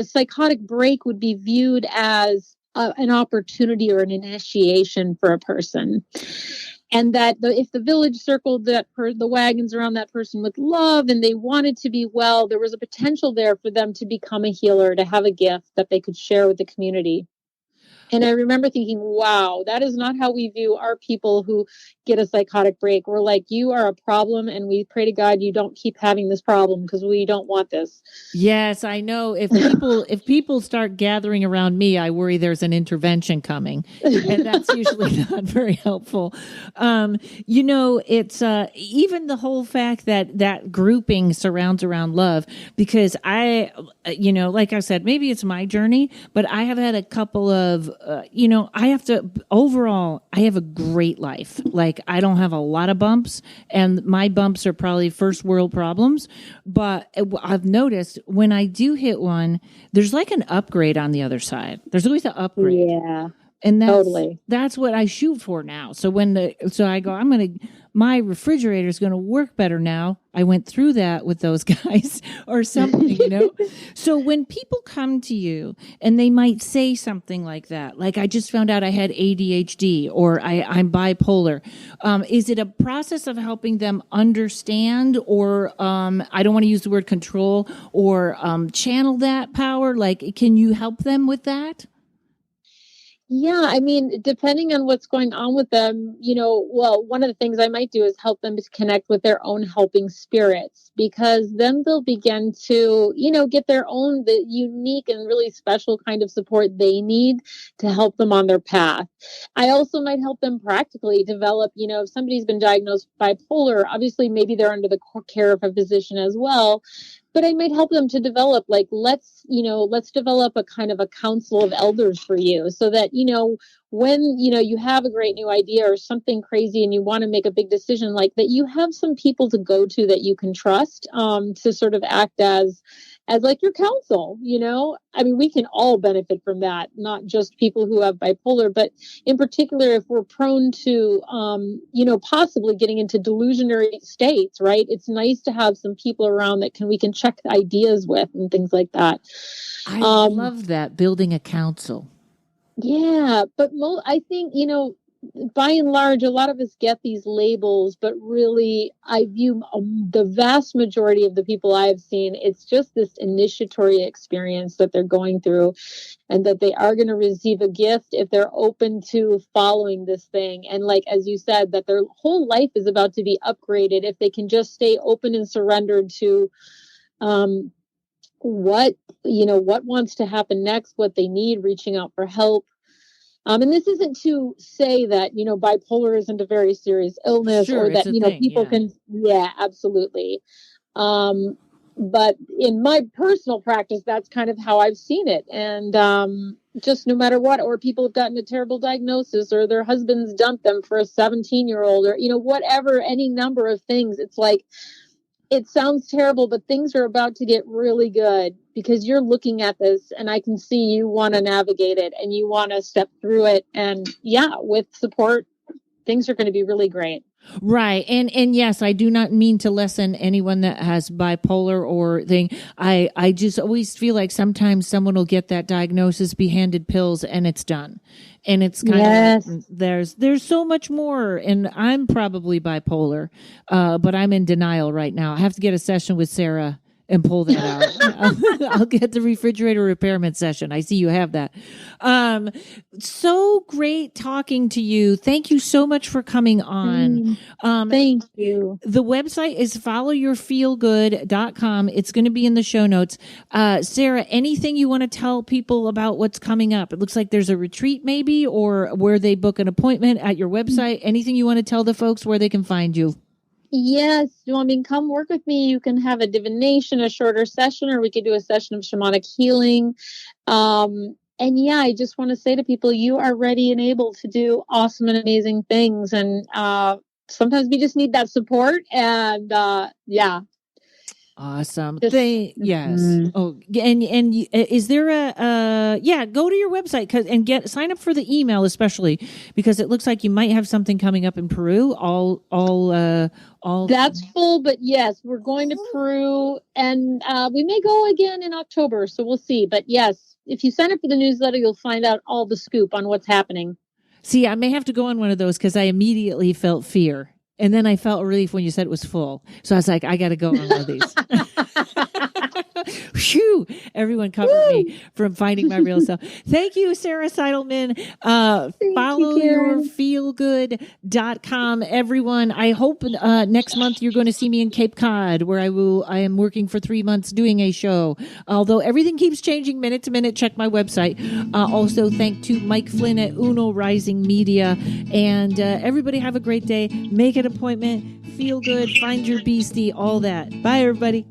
psychotic break would be viewed as an opportunity or an initiation for a person. And that if the village circled the wagons around that person with love and they wanted to be well, there was a potential there for them to become a healer, to have a gift that they could share with the community. And I remember thinking, wow, that is not how we view our people who get a psychotic break. We're like, you are a problem, and we pray to God you don't keep having this problem, because we don't want this.
Yes, I know. If people start gathering around me, I worry there's an intervention coming, and that's usually not very helpful. It's even the whole fact that grouping surrounds around love, because I, like I said, maybe it's my journey, but I have had a couple of, I have a great life. Like, I don't have a lot of bumps, and my bumps are probably first world problems, but I've noticed when I do hit one, there's like an upgrade on the other side. There's always an upgrade.
Yeah.
And
totally.
That's what I shoot for now. So I go, my refrigerator is going to work better now. I went through that with those guys or something, So when people come to you and they might say something like that, like, I just found out I had ADHD, or I'm bipolar. Is it a process of helping them understand, or I don't want to use the word control, or channel that power? Like, can you help them with that?
Yeah, I mean, depending on what's going on with them, one of the things I might do is help them to connect with their own helping spirits, because then they'll begin to, get their own, the unique and really special kind of support they need to help them on their path. I also might help them practically develop, if somebody's been diagnosed bipolar, obviously maybe they're under the care of a physician as well. But I might help them to develop, like, let's develop a kind of a council of elders for you, so that, when, you have a great new idea or something crazy and you want to make a big decision like that, you have some people to go to that you can trust, to sort of act as as like your counsel, I mean, we can all benefit from that, not just people who have bipolar, but in particular, if we're prone to, possibly getting into delusionary states, right? It's nice to have some people around that we can check ideas with and things like that.
I love that, building a council.
Yeah, but I think, by and large, a lot of us get these labels, but really, I view the vast majority of the people I've seen, it's just this initiatory experience that they're going through, and that they are going to receive a gift if they're open to following this thing. And like, as you said, that their whole life is about to be upgraded if they can just stay open and surrendered to what wants to happen next, what they need, reaching out for help. And this isn't to say that, bipolar isn't a very serious illness, or that, people can, absolutely. But in my personal practice, that's kind of how I've seen it. And just no matter what, or people have gotten a terrible diagnosis, or their husbands dumped them for a 17-year-old, or, whatever, any number of things. It's like, it sounds terrible, but things are about to get really good because you're looking at this, and I can see you want to navigate it and you want to step through it. And with support, things are going to be really great.
Right. And yes, I do not mean to lessen anyone that has bipolar or thing. I just always feel like sometimes someone will get that diagnosis, be handed pills, and it's done. And it's kind of, there's so much more. And I'm probably bipolar, but I'm in denial right now. I have to get a session with Sarah and pull that out. I'll get the refrigerator repairment session. I see you have that. So great talking to you. Thank you so much for coming on.
Thank you.
The website is followyourfeelgood.com. It's going to be in the show notes. Sarah, anything you want to tell people about what's coming up? It looks like there's a retreat maybe, or where they book an appointment at your website. Anything you want to tell the folks where they can find you?
Yes. Come work with me. You can have a divination, a shorter session, or we could do a session of shamanic healing. And I just want to say to people, you are ready and able to do awesome and amazing things. And sometimes we just need that support. And
Awesome. Yes. Oh, and is there go to your website and sign up for the email, especially because it looks like you might have something coming up in Peru. All
that's full, but yes, we're going to Peru, and we may go again in October. So we'll see. But yes, if you sign up for the newsletter, you'll find out all the scoop on what's happening.
See, I may have to go on one of those because I immediately felt fear. And then I felt relief when you said it was full. So I was like, I got to go on one of these. Phew! Everyone covered me from finding my real self. Thank you, Sarah Seidelmann. Followyourfeelgood.com. Everyone, I hope next month you're going to see me in Cape Cod, where I am working for 3 months doing a show. Although everything keeps changing minute to minute, check my website. Also, thank to Mike Flynn at Uno Rising Media. And everybody have a great day. Make an appointment. Feel good. Find your beastie. All that. Bye, everybody.